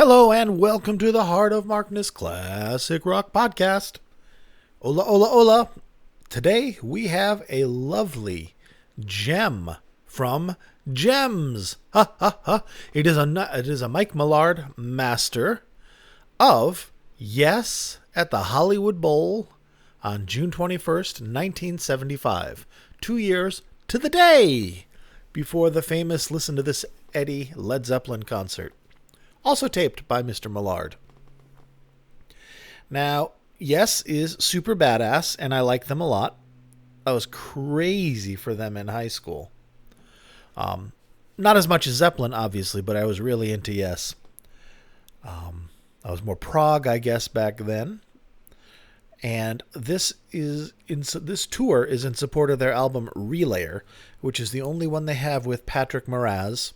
Hello and welcome to the Heart of Markness Classic Rock Podcast. Hola, hola, hola. Today we have a lovely gem from Gems. Ha, ha, ha. It is a Mike Millard master of Yes at the Hollywood Bowl on June 21st, 1975. 2 years to the day before the famous Listen to This Eddie Led Zeppelin concert. Also taped by Mr. Millard. Now, Yes is super badass, and I like them a lot. I was crazy for them in high school. Not as much as Zeppelin, obviously, but I was really into Yes. I was more prog, I guess, back then. And this tour is in support of their album Relayer, which is the only one they have with Patrick Moraz,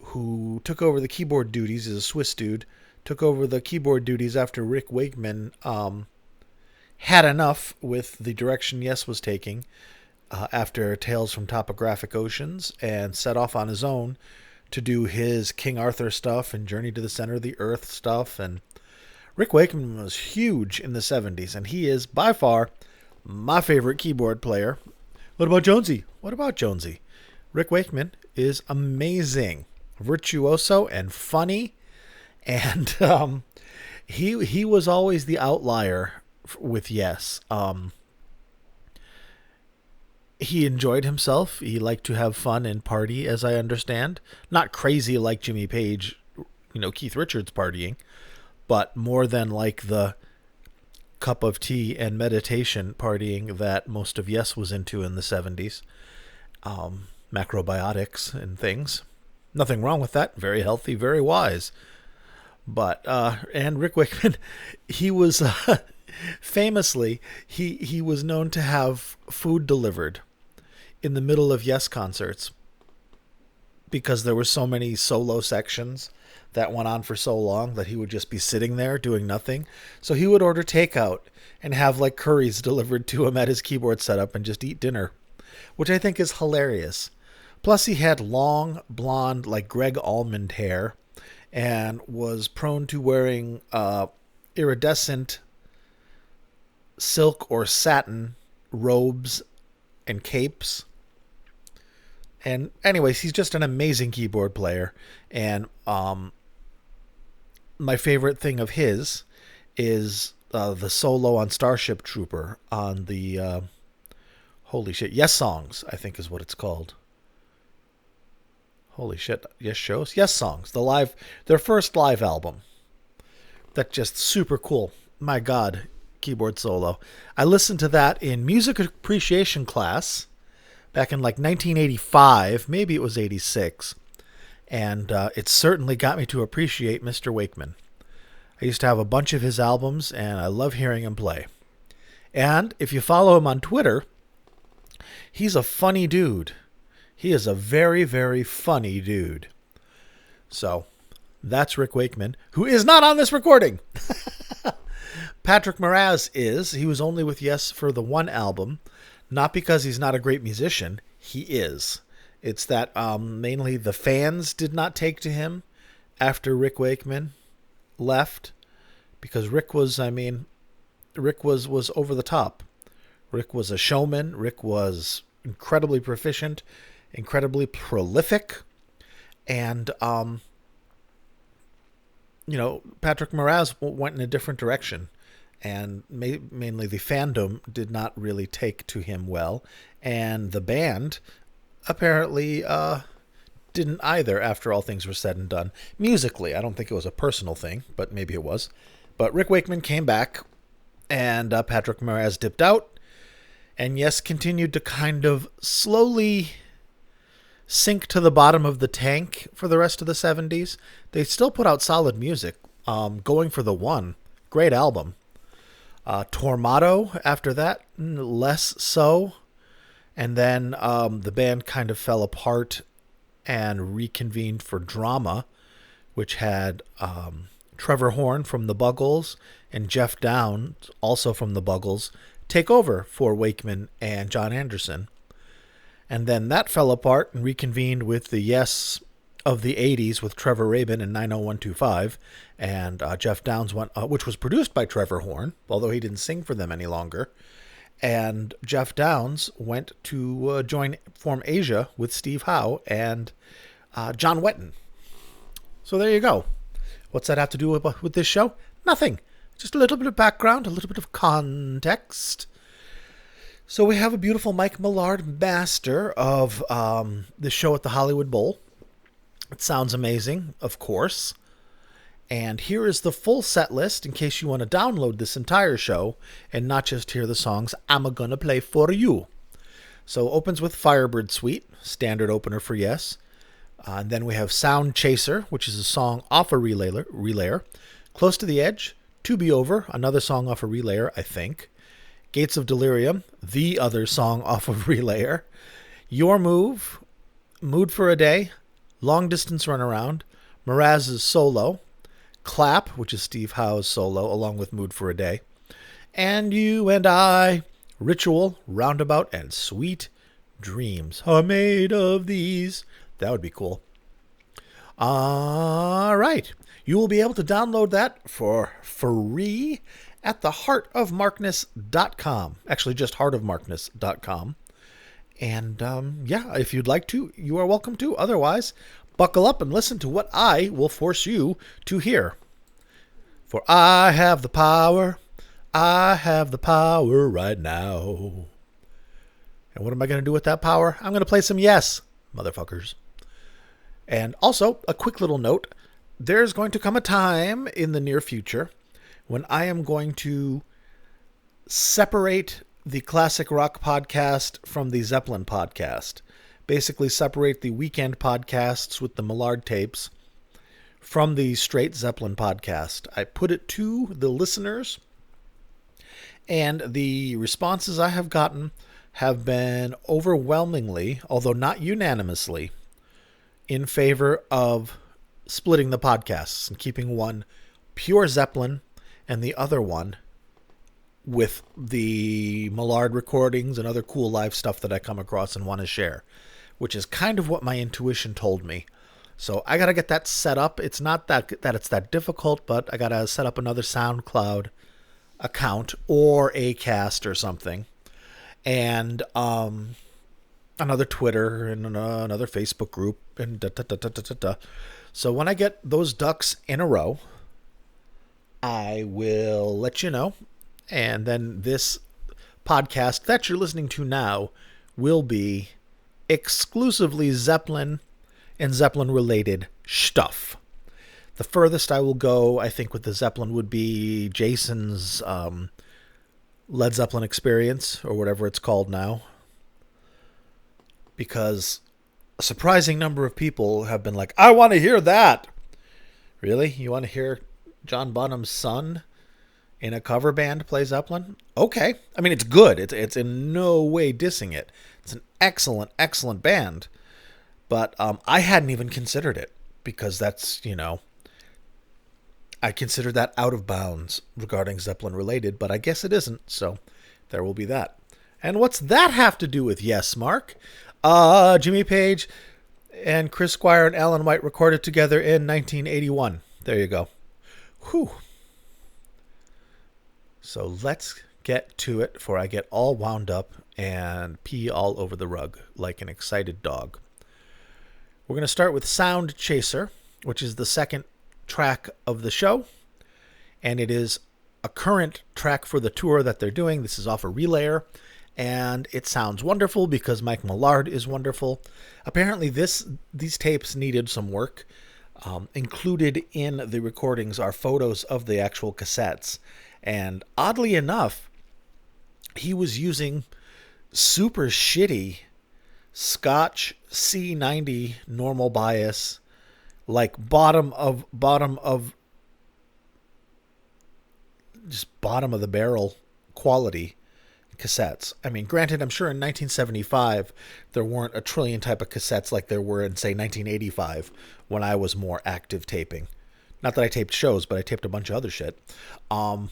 who took over the keyboard duties. He's a Swiss dude. Took over the keyboard duties after Rick Wakeman had enough with the direction Yes was taking after Tales from Topographic Oceans, and set off on his own to do his King Arthur stuff and Journey to the Center of the Earth stuff. And Rick Wakeman was huge in the 70s, and he is by far my favorite keyboard player. What about Jonesy? Rick Wakeman is amazing. Virtuoso and funny, and he was always the outlier with Yes. He enjoyed himself. He liked to have fun and party, as I understand. Not crazy like Jimmy Page, Keith Richards partying, but more than like the cup of tea and meditation partying that most of Yes was into in the 70s. Macrobiotics and things. Nothing wrong with that. Very healthy, very wise. But and Rick Wakeman, he was famously he was known to have food delivered in the middle of Yes concerts, because there were so many solo sections that went on for so long that he would just be sitting there doing nothing. So he would order takeout and have like curries delivered to him at his keyboard setup and just eat dinner, which I think is hilarious. Plus, he had long, blonde, like Greg Almond hair, and was prone to wearing iridescent silk or satin robes and capes. And anyways, he's just an amazing keyboard player. And my favorite thing of his is the solo on Starship Trooper on the Yes Songs, I think is what it's called. Holy shit, Yes Shows? Yes Songs, their first live album. That's just super cool. My God, keyboard solo. I listened to that in music appreciation class back in like 1985, maybe it was 86, and it certainly got me to appreciate Mr. Wakeman. I used to have a bunch of his albums, and I love hearing him play. And if you follow him on Twitter, he's a funny dude. He is a very, very funny dude. So, that's Rick Wakeman, who is not on this recording. Patrick Moraz is. He was only with Yes for the one album. Not because he's not a great musician. He is. It's that mainly the fans did not take to him after Rick Wakeman left. Because Rick was over the top. Rick was a showman. Rick was incredibly proficient, incredibly prolific, and Patrick Moraz went in a different direction, and mainly the fandom did not really take to him well, and the band apparently didn't either after all things were said and done. Musically, I don't think it was a personal thing, but maybe it was. But Rick Wakeman came back, and Patrick Moraz dipped out, and Yes continued to kind of slowly sink to the bottom of the tank for the rest of the 70s. They still put out solid music. Going for the One, great album. Tormato, after that, less so. And then the band kind of fell apart and reconvened for Drama, which had Trevor Horn from the Buggles and Jeff Downes, also from the Buggles, take over for Wakeman and John Anderson. And then that fell apart and reconvened with the Yes of the 80s with Trevor Rabin and 90125, and Jeff Downes went, which was produced by Trevor Horn, although he didn't sing for them any longer. And Jeff Downes went to form Asia with Steve Howe and John Wetton. So there you go. What's that have to do with this show? Nothing. Just a little bit of background, a little bit of context. So we have a beautiful Mike Millard master of the show at the Hollywood Bowl. It sounds amazing, of course. And here is the full set list in case you want to download this entire show and not just hear the songs I'm gonna play for you. So opens with Firebird Suite, standard opener for Yes. And then we have Sound Chaser, which is a song off a relayer. Close to the Edge, To Be Over, another song off a relayer, I think. Gates of Delirium, the other song off of relayer. Your Move, Mood for a Day, Long Distance Runaround, Moraz's Solo, Clap, which is Steve Howe's solo, along with Mood for a Day, and You and I, Ritual, Roundabout, and Sweet Dreams Are Made of These. That would be cool. All right. You will be able to download that for free at theheartofmarkness.com. Actually, just heartofmarkness.com. And if you'd like to, you are welcome to. Otherwise, buckle up and listen to what I will force you to hear. For I have the power. I have the power right now. And what am I going to do with that power? I'm going to play some Yes, motherfuckers. And also, a quick little note. There's going to come a time in the near future when I am going to separate the Classic Rock podcast from the Zeppelin podcast. Basically separate the weekend podcasts with the Millard tapes from the straight Zeppelin podcast. I put it to the listeners, and the responses I have gotten have been overwhelmingly, although not unanimously, in favor of splitting the podcasts and keeping one pure Zeppelin and the other one with the Millard recordings and other cool live stuff that I come across and want to share, which is kind of what my intuition told me. So I got to get that set up. It's not that it's that difficult, but I got to set up another SoundCloud account or Acast or something. And another Twitter and another Facebook group and da. So when I get those ducks in a row, I will let you know. And then this podcast that you're listening to now will be exclusively Zeppelin and Zeppelin-related stuff. The furthest I will go, I think, with the Zeppelin would be Jason's Led Zeppelin Experience, or whatever it's called now. Because a surprising number of people have been like, I want to hear that. Really? You want to hear John Bonham's son in a cover band play Zeppelin? Okay. I mean, it's good. It's in no way dissing it. It's an excellent, excellent band. But I hadn't even considered it because that's, I consider that out of bounds regarding Zeppelin related, but I guess it isn't. So there will be that. And what's that have to do with Yes, Mark? Jimmy Page and Chris Squire and Alan White recorded together in 1981. There you go. Whew. So let's get to it before I get all wound up and pee all over the rug like an excited dog. We're going to start with Sound Chaser, which is the second track of the show. And it is a current track for the tour that they're doing. This is off a relayer. And it sounds wonderful because Mike Millard is wonderful. Apparently these tapes needed some work. Included in the recordings are photos of the actual cassettes. And oddly enough, he was using super shitty Scotch C90 normal bias, like bottom of the barrel quality cassettes. I mean, granted, I'm sure in 1975 there weren't a trillion type of cassettes like there were in, say, 1985 when I was more active taping. Not that I taped shows, but I taped a bunch of other shit. But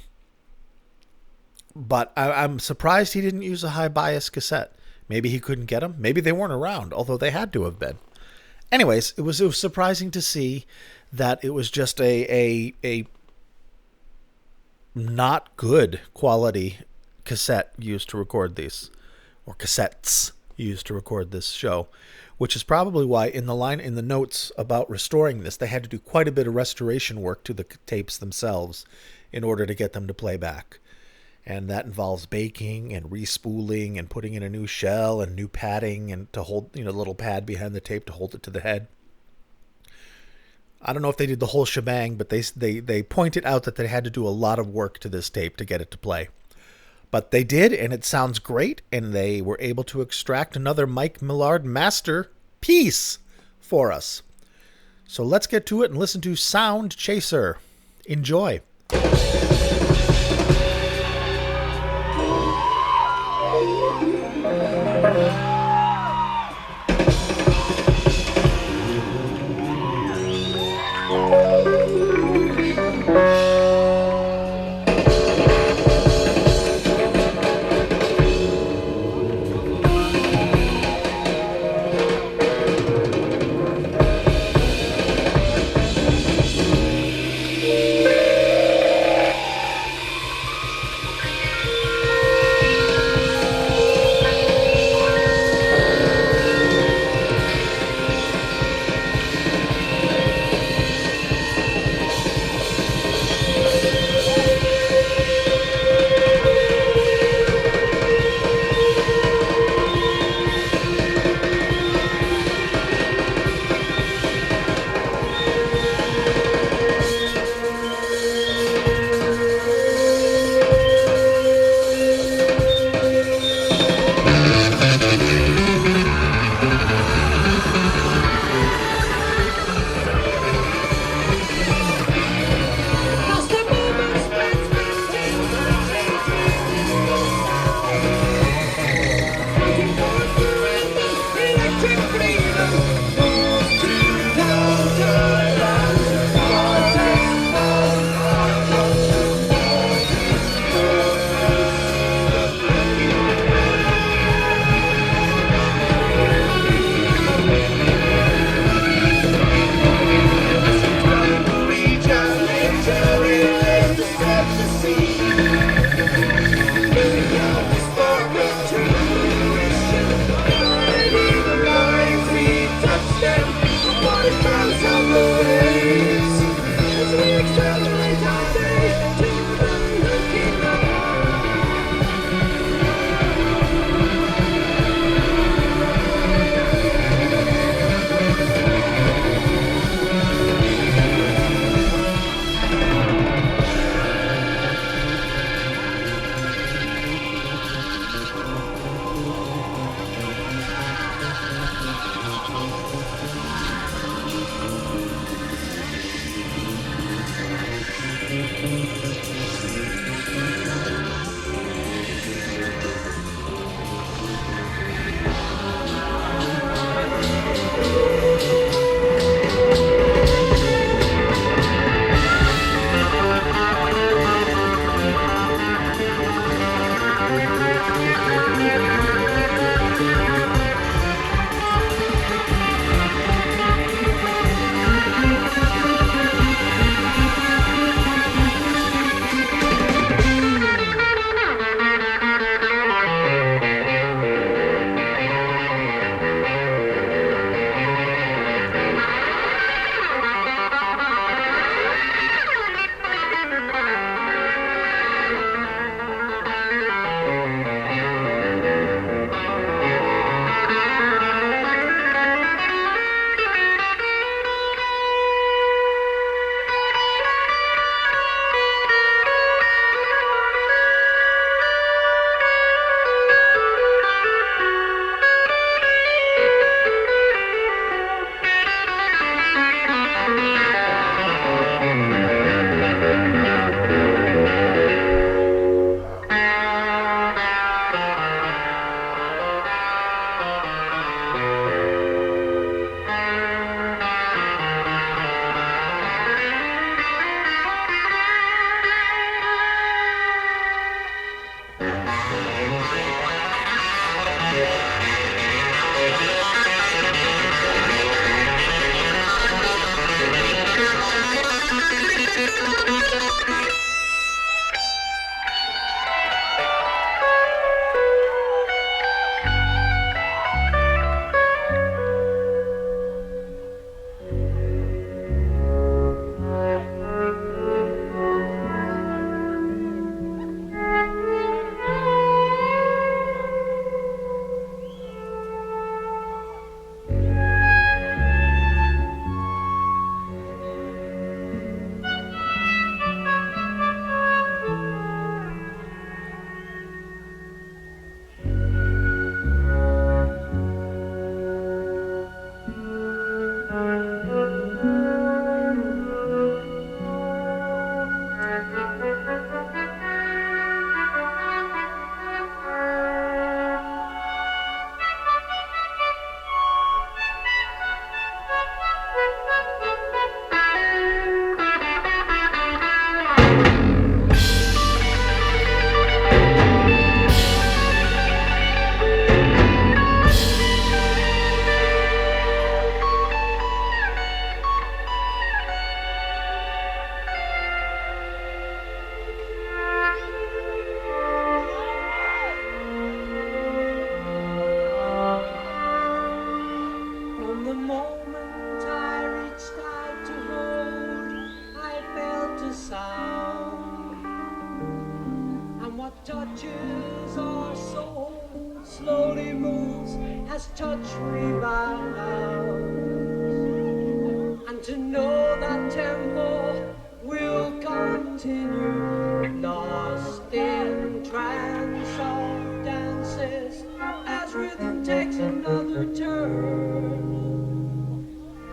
I'm surprised he didn't use a high bias cassette. Maybe he couldn't get them. Maybe they weren't around, although they had to have been. Anyways, it was surprising to see that it was just a not good quality cassette used to record these, or cassettes used to record this show, which is probably why in the notes about restoring this, they had to do quite a bit of restoration work to the tapes themselves in order to get them to play back. And that involves baking and respooling and putting in a new shell and new padding and to hold, a little pad behind the tape to hold it to the head. I don't know if they did the whole shebang, but they pointed out that they had to do a lot of work to this tape to get it to play. But they did, and it sounds great, and they were able to extract another Mike Millard masterpiece for us. So let's get to it and listen to Sound Chaser. Enjoy. touches our soul, slowly moves as touch rebounds. And to know that tempo will continue, lost in trance of dances, as rhythm takes another turn.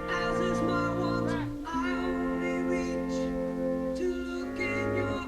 As is my want, I only reach to look in your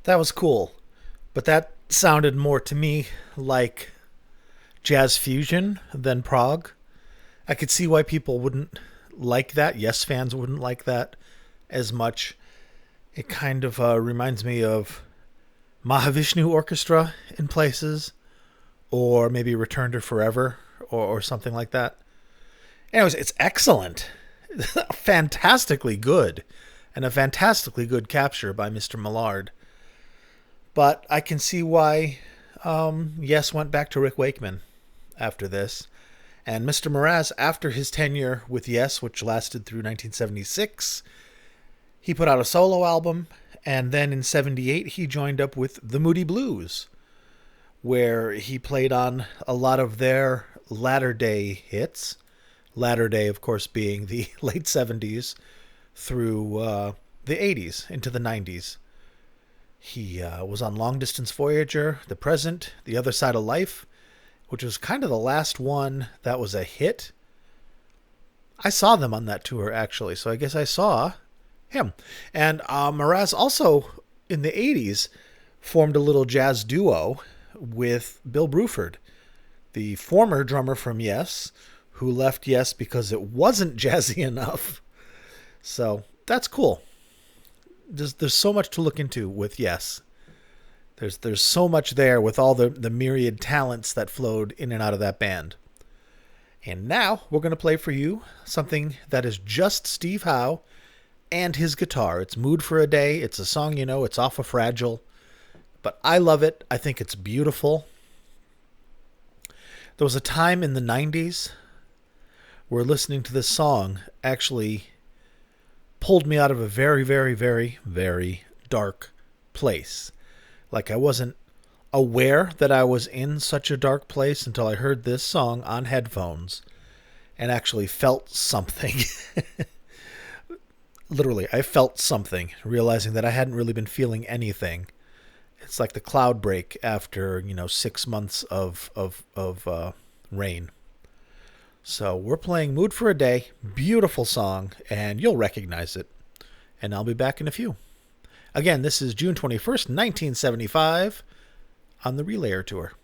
That was cool, but that sounded more to me like jazz fusion than prog. I could see why people wouldn't like that. Yes, fans wouldn't like that as much. It kind of reminds me of Mahavishnu Orchestra in places, or maybe Return to Forever, or something like that. Anyways, it's excellent. Fantastically good. And a fantastically good capture by Mr. Millard. But I can see why Yes went back to Rick Wakeman after this. And Mr. Moraz, after his tenure with Yes, which lasted through 1976, he put out a solo album. And then in 78, he joined up with the Moody Blues, where he played on a lot of their latter day hits. Latter day, of course, being the late 70s through the 80s into the 90s. He was on Long Distance Voyager, The Present, The Other Side of Life, which was kind of the last one that was a hit. I saw them on that tour, actually, so I guess I saw him. And Moraz also, in the 80s, formed a little jazz duo with Bill Bruford, the former drummer from Yes, who left Yes because it wasn't jazzy enough. So that's cool. There's so much to look into with Yes. There's so much there with all the myriad talents that flowed in and out of that band. And now we're going to play for you something that is just Steve Howe and his guitar. It's Mood for a Day. It's a song, you know, it's off of Fragile. But I love it. I think it's beautiful. There was a time in the 90s where listening to this song actually pulled me out of a very, very, very, very dark place. Like I wasn't aware that I was in such a dark place until I heard this song on headphones and actually felt something. Literally, I felt something, realizing that I hadn't really been feeling anything. It's like the cloud break after, 6 months of rain. So we're playing Mood for a Day, beautiful song, and you'll recognize it. And I'll be back in a few. Again, this is June 21st, 1975, on the Relayer Tour.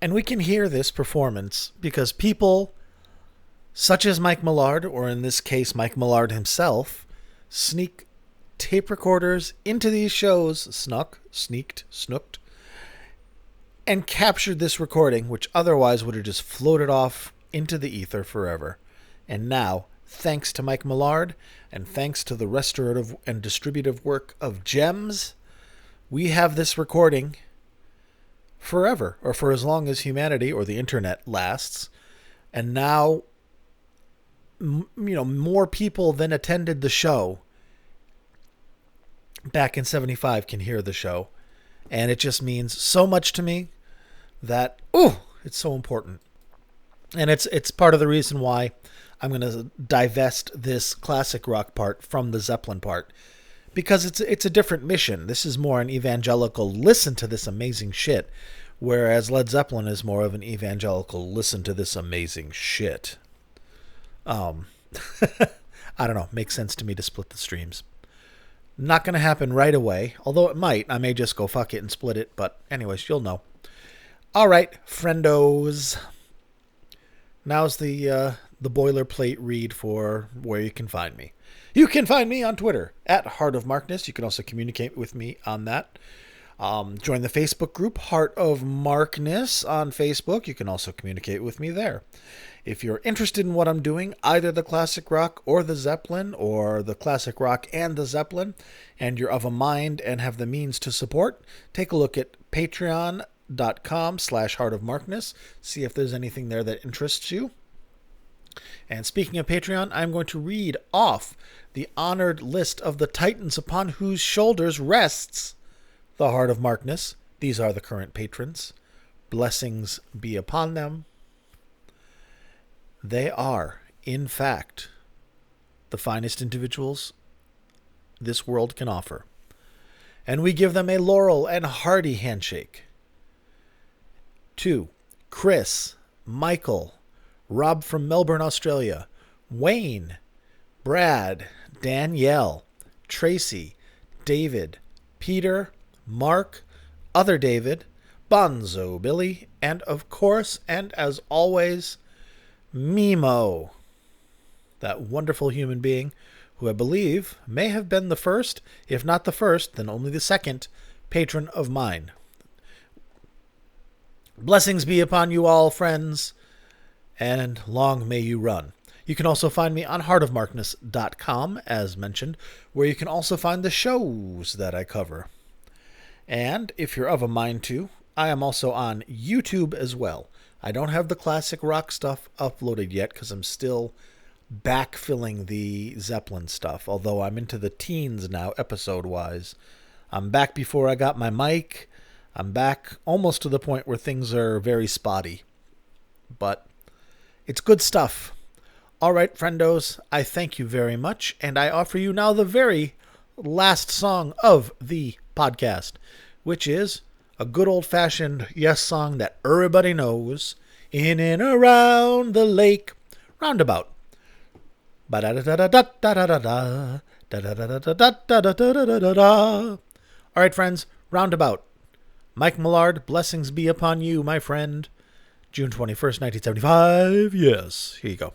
And we can hear this performance because people such as Mike Millard, or in this case, Mike Millard himself, sneak tape recorders into these shows, snooked, and captured this recording, which otherwise would have just floated off into the ether forever. And now, thanks to Mike Millard, and thanks to the restorative and distributive work of Gems, we have this recording forever, or for as long as humanity or the internet lasts. And now, more people than attended the show back in 75 can hear the show. And it just means so much to me that, it's so important. And it's part of the reason why I'm going to divest this classic rock part from the Zeppelin part. Because it's a different mission. This is more an evangelical listen to this amazing shit. Whereas Led Zeppelin is more of an evangelical listen to this amazing shit. I don't know. Makes sense to me to split the streams. Not going to happen right away. Although it might. I may just go fuck it and split it. But anyways, you'll know. All right, friendos. Now's the boilerplate read for where you can find me. You can find me on Twitter at Heart of Markness. You can also communicate with me on that. Join the Facebook group Heart of Markness on Facebook. You can also communicate with me there. If you're interested in what I'm doing, either the classic rock or the Zeppelin, or the classic rock and the Zeppelin, and you're of a mind and have the means to support, take a look at patreon.com/heartofmarkness. See if there's anything there that interests you. And speaking of Patreon, I'm going to read off the honored list of the titans upon whose shoulders rests the Heart of Markness. These are the current patrons. Blessings be upon them. They are, in fact, the finest individuals this world can offer. And we give them a laurel and hearty handshake. To Chris, Michael, Rob from Melbourne, Australia, Wayne, Brad, Danielle, Tracy, David, Peter, Mark, Other David, Bonzo Billy, and of course, and as always, Mimo, that wonderful human being who I believe may have been the first, if not the first, then only the second patron of mine. Blessings be upon you all, friends, and long may you run. You can also find me on heartofmarkness.com, as mentioned, where you can also find the shows that I cover. And if you're of a mind to, I am also on YouTube as well. I don't have the classic rock stuff uploaded yet because I'm still backfilling the Zeppelin stuff, although I'm into the teens now, episode-wise. I'm back before I got my mic. I'm back almost to the point where things are very spotty. But it's good stuff. All right, friendos, I thank you very much, and I offer you now the very last song of the podcast, which is a good old-fashioned Yes song that everybody knows, In and Around the Lake Roundabout. All right, friends, Roundabout. Mike Millard, blessings be upon you, my friend. June 21st, 1975. Yes, here you go.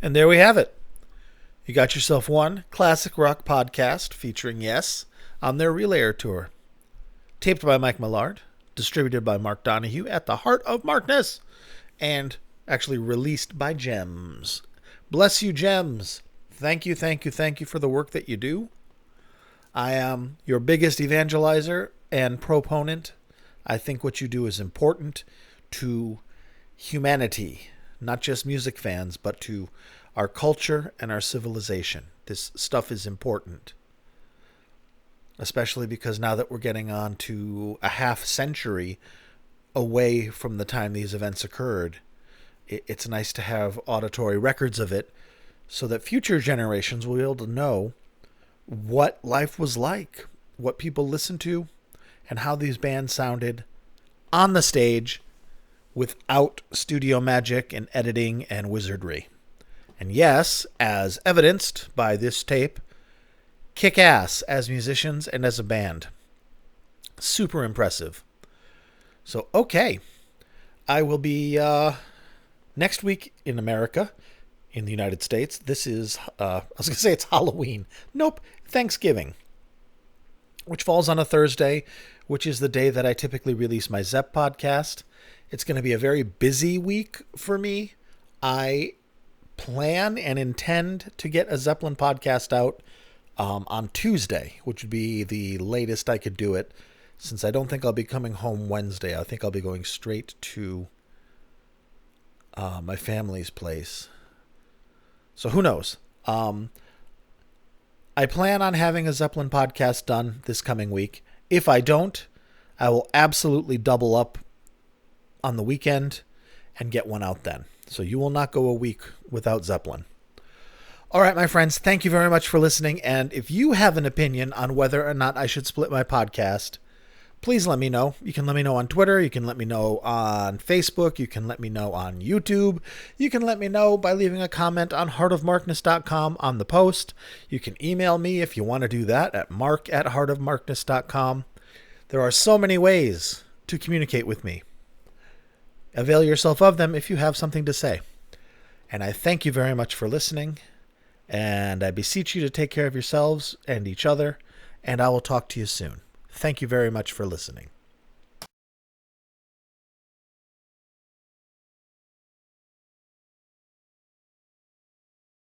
And there we have it. You got yourself one classic rock podcast featuring Yes on their Relayer tour. Taped by Mike Millard, distributed by Mark Donahue at the Heart of Markness, and actually released by Gems. Bless you, Gems. Thank you for the work that you do. I am your biggest evangelizer and proponent. I think what you do is important to humanity, not just music fans, but to our culture and our civilization. This stuff is important, especially because now that we're getting on to a half century away from the time these events occurred, it's nice to have auditory records of it so that future generations will be able to know what life was like, what people listened to, and how these bands sounded on the stage without studio magic and editing and wizardry. And yes, as evidenced by this tape, kick ass as musicians and as a band. Super impressive. So, okay. I will be next week in America, in the United States. This is, I was going to say it's Halloween. Nope, Thanksgiving, which falls on a Thursday, which is the day that I typically release my Zepp podcast. It's going to be a very busy week for me. I plan and intend to get a Zeppelin podcast out on Tuesday, which would be the latest I could do it, since I don't think I'll be coming home Wednesday. I think I'll be going straight to my family's place. So who knows? I plan on having a Zeppelin podcast done this coming week. If I don't, I will absolutely double up on the weekend and get one out then. So you will not go a week without Zeppelin. All right, my friends, thank you very much for listening. And if you have an opinion on whether or not I should split my podcast, please let me know. You can let me know on Twitter. You can let me know on Facebook. You can let me know on YouTube. You can let me know by leaving a comment on heartofmarkness.com on the post. You can email me if you want to do that at mark@heartofmarkness.com. There are so many ways to communicate with me. Avail yourself of them if you have something to say. And I thank you very much for listening. And I beseech you to take care of yourselves and each other. And I will talk to you soon. Thank you very much for listening.